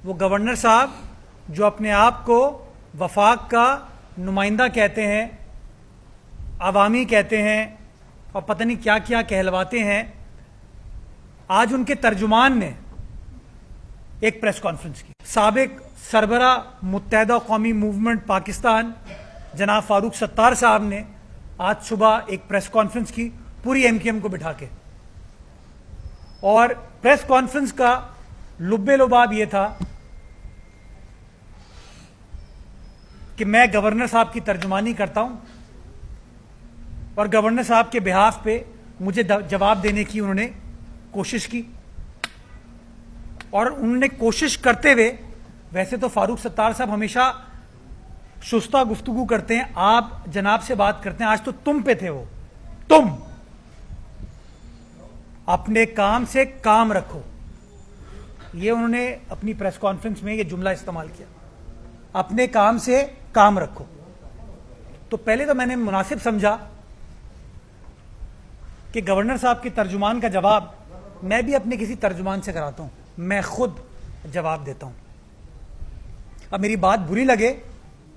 वो गवर्नर साहब जो अपने आप को वफाक का नुमाइंदा कहते हैं, अवामी कहते हैं और पता नहीं क्या क्या कहलवाते हैं, आज उनके तर्जुमान ने एक प्रेस कॉन्फ्रेंस की। साबिक सरबरा मुत्तहदा कौमी मूवमेंट पाकिस्तान जनाब फारूक सत्तार साहब ने आज सुबह एक प्रेस कॉन्फ्रेंस की पूरी एमकेएम को बिठा के, और प्रेस कॉन्फ्रेंस का लुब्बे लुबाब यह था कि मैं गवर्नर साहब की तर्जुमानी करता हूं और गवर्नर साहब के बिहाफ पे मुझे जवाब देने की उन्होंने कोशिश की। और उन्होंने कोशिश करते हुए, वैसे तो फारूक सत्तार साहब हमेशा शुस्ता गुफ्तगू करते हैं, आप जनाब से बात करते हैं, आज तो तुम पे थे वो, तुम अपने काम से काम रखो, ये उन्होंने अपनी प्रेस कॉन्फ्रेंस में ये जुमला इस्तेमाल किया, अपने काम से काम रखो। तो पहले तो मैंने मुनासिब समझा कि गवर्नर साहब के तर्जुमान का जवाब मैं भी अपने किसी तर्जुमान से कराता हूं, मैं खुद जवाब देता हूं। अब मेरी बात बुरी लगे,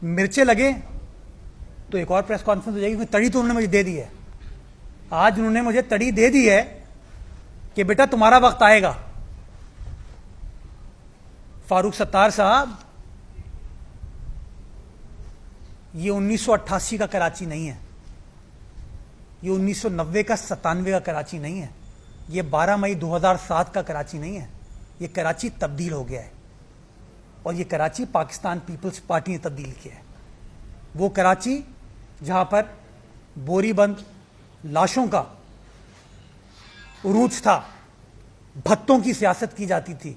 मिर्चे लगे, तो एक और प्रेस कॉन्फ्रेंस हो जाएगी। तड़ी तो उन्होंने मुझे दे दी है, आज उन्होंने मुझे तड़ी दे दी है कि बेटा तुम्हारा वक्त आएगा। फारूक सत्तार साहब, ये 1988 का कराची नहीं है, ये 1990 का 97 का कराची नहीं है, ये 12 मई 2007 का कराची नहीं है, ये कराची तब्दील हो गया है। और ये कराची पाकिस्तान पीपल्स पार्टी ने तब्दील किया है। वो कराची जहां पर बोरीबंद लाशों का उरूज था, भत्तों की सियासत की जाती थी,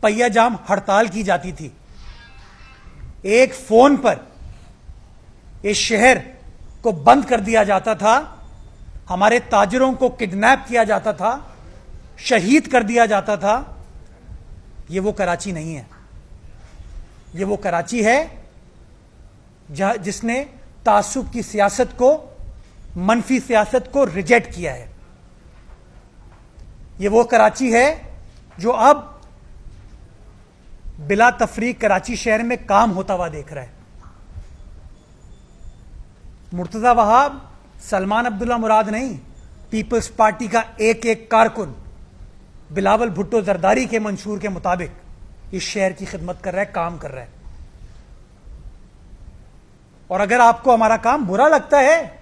पहिया जाम हड़ताल की जाती थी, एक फोन पर इस शहर को बंद कर दिया जाता था, हमारे ताजरों को किडनैप किया जाता था, शहीद कर दिया जाता था। ये वो कराची नहीं है, ये वो कराची है जिसने तासुब की सियासत को, मनफी सियासत को रिजेक्ट किया है। ये वो कराची है जो अब बिला तफरीक कराची शहर में काम होता हुआ देख रहा है। मुर्तजा वहाब, सलमान अब्दुल्ला मुराद नहीं, पीपल्स पार्टी का एक एक कारकुन बिलावल भुट्टो जरदारी के मंशूर के मुताबिक इस शहर की खिदमत कर रहा है, काम कर रहा है। और अगर आपको हमारा काम बुरा लगता है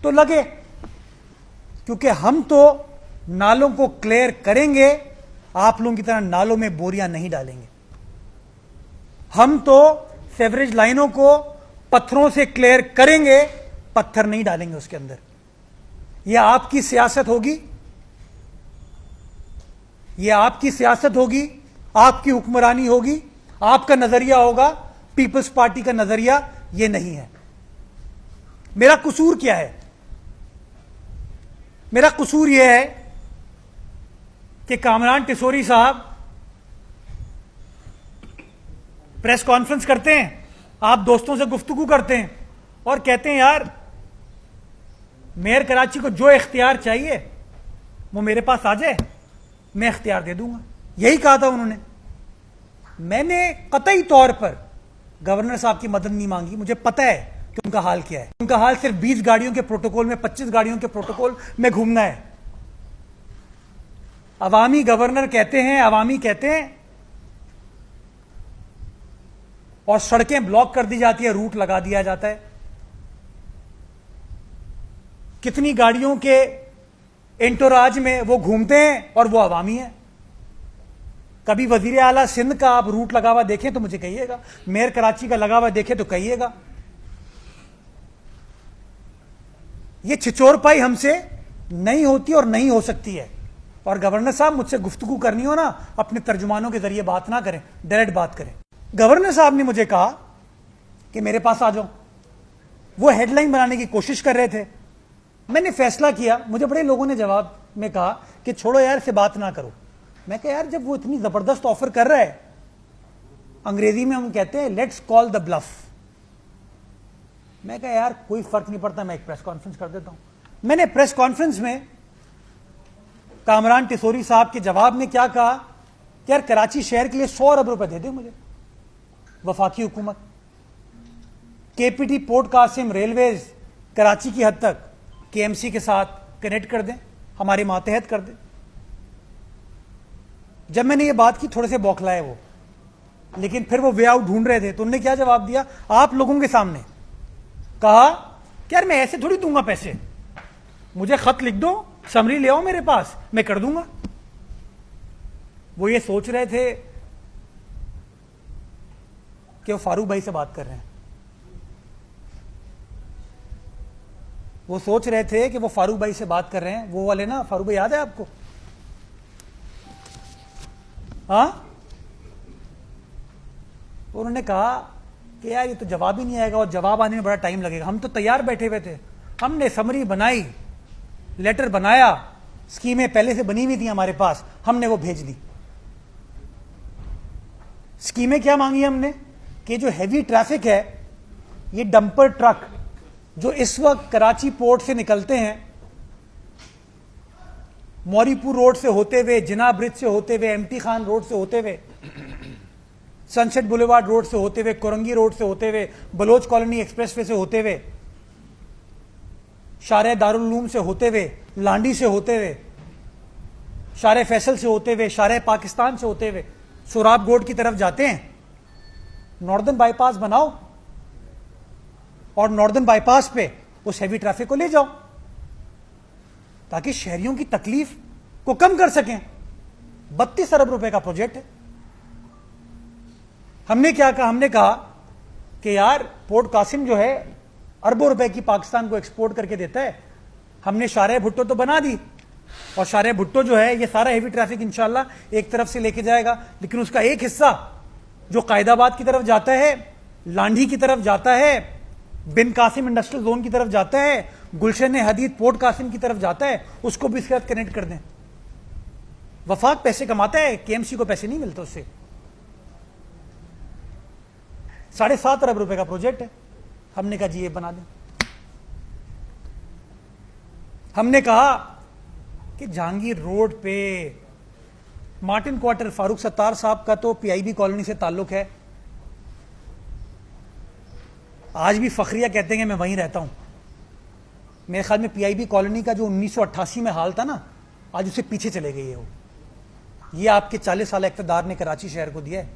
तो लगे, क्योंकि हम तो नालों को क्लियर करेंगे, आप लोगों की तरह नालों में बोरियां नहीं डालेंगे। हम तो सेवरेज लाइनों को पत्थरों से क्लियर करेंगे, पत्थर नहीं डालेंगे उसके अंदर। यह आपकी सियासत होगी, यह आपकी सियासत होगी, आपकी हुक्मरानी होगी, आपका नजरिया होगा। पीपल्स पार्टी का नजरिया यह नहीं है। मेरा कसूर क्या है? मेरा कसूर यह है कि कामरान टिसोरी साहब प्रेस कॉन्फ्रेंस करते हैं, आप दोस्तों से गुफ्तगू करते हैं और कहते हैं यार मेयर कराची को जो इख्तियार चाहिए वो मेरे पास आ जाए, मैं इख्तियार दे दूंगा। यही कहा था उन्होंने। मैंने कतई तौर पर गवर्नर साहब की मदद नहीं मांगी, मुझे पता है कि उनका हाल क्या है। उनका हाल सिर्फ 20 गाड़ियों के प्रोटोकॉल में, 25 गाड़ियों के प्रोटोकॉल में घूमना है। अवामी गवर्नर कहते हैं, अवामी कहते हैं, और सड़कें ब्लॉक कर दी जाती है, रूट लगा दिया जाता है। कितनी गाड़ियों के एंटोराज में वो घूमते हैं और वो अवामी है। कभी वजीर आला सिंध का आप रूट लगा हुआ देखें तो मुझे कहिएगा, मेयर कराची का लगा हुआ देखें तो कहिएगा। ये छिचोरपाई हमसे नहीं होती और नहीं हो सकती है। और गवर्नर साहब, मुझसे गुफ्तगू करनी हो ना, अपने तर्जुमानों के जरिए बात ना करें, डायरेक्ट बात करें। गवर्नर साहब ने मुझे कहा कि मेरे पास आ जाओ, वो हेडलाइन बनाने की कोशिश कर रहे थे। मैंने फैसला किया, मुझे बड़े लोगों ने जवाब में कहा कि छोड़ो यार, से बात ना करो। मैं कहा यार, जब वो इतनी जबरदस्त ऑफर कर रहा है, अंग्रेजी में हम कहते हैं लेट्स कॉल द ब्लफ। मैं कहा यार कोई फर्क नहीं पड़ता, मैं एक प्रेस कॉन्फ्रेंस कर देता हूं। मैंने प्रेस कॉन्फ्रेंस में कामरान टिसोरी साहब के जवाब में क्या कहा कि यार कराची शहर के लिए 100 अरब रुपए दे दे मुझे वफाकी हुकूमत, KPT port Qasim railways Karachi की हद तक केएमसी के साथ कनेक्ट कर दें, हमारे मातहत कर दें। जब मैंने ये बात की थोड़े से बौखलाए वो, लेकिन फिर वो वे आउट ढूंढ रहे थे, तो उन्होंने क्या जवाब दिया आप लोगों के सामने, कहा कि यार मैं ऐसे थोड़ी दूंगा पैसे, मुझे खत लिख दो, समरी ले आओ मेरे पास, मैं कर दूंगा। वो ये सोच रहे थे कि वो फारूक भाई से बात कर रहे हैं, वो सोच रहे थे कि वो फारूक भाई से बात कर रहे हैं, वो वाले ना, फारूक भाई याद है आपको? हाँ, तो उन्होंने कहा कि यार ये तो जवाब ही नहीं आएगा और जवाब आने में बड़ा टाइम लगेगा। हम तो तैयार बैठे हुए थे, हमने समरी बनाई, लेटर बनाया, स्कीमें पहले से बनी हुई थी हमारे पास, हमने वो भेज दी। स्कीमें क्या मांगी हमने कि जो हैवी ट्रैफिक है, ये डंपर ट्रक जो इस वक्त कराची पोर्ट से निकलते हैं, मौरीपुर रोड से होते हुए, जिना ब्रिज से होते हुए, एमटी खान रोड से होते हुए, सनसेट बुलेवार्ड रोड से होते हुए, कोरंगी रोड से होते हुए, बलोच कॉलोनी एक्सप्रेसवे से होते हुए, शारे दारुल उलूम से होते हुए, लांडी से होते हुए, शारे फैसल से होते हुए, शारे पाकिस्तान से होते हुए सोराब गोड की तरफ जाते हैं। नॉर्दर्न बाईपास बनाओ और नॉर्दर्न बाईपास पे उस हैवी ट्रैफिक को ले जाओ ताकि शहरियों की तकलीफ को कम कर सकें। 32 अरब रुपए का प्रोजेक्ट है। हमने क्या कहा, हमने कहा कि यार पोर्ट कासिम जो है अरबों रुपए की पाकिस्तान को एक्सपोर्ट करके देता है, हमने शारे भुट्टो तो बना दी और शारे भुट्टो जो है ये सारा हेवी ट्रैफिक इंशाल्लाह एक तरफ से लेके जाएगा, लेकिन उसका एक हिस्सा जो कायदाबाद की तरफ जाता है, लांढी की तरफ जाता है, बिन कासिम इंडस्ट्रियल जोन की तरफ जाता है, गुलशन हदीद पोर्ट कासिम की तरफ जाता है, उसको भी इसके साथ कनेक्ट कर दें। वफाक पैसे कमाता है, केएमसी को पैसे नहीं मिलते उससे। 7.5 अरब रुपए का प्रोजेक्ट है। हमने कहा जी ये बना दें। हमने कहा कि जहांगीर रोड पे मार्टिन क्वार्टर, फारूक सत्तार साहब का तो पीआईबी कॉलोनी से ताल्लुक है, आज भी फखरिया कहते हैं कि मैं वहीं रहता हूं। मेरे ख्याल में पीआईबी कॉलोनी का जो 1988 में हाल था ना, आज उससे पीछे चले गई है वो। ये आपके 40 साल इक़्तिदार ने कराची शहर को दिया है।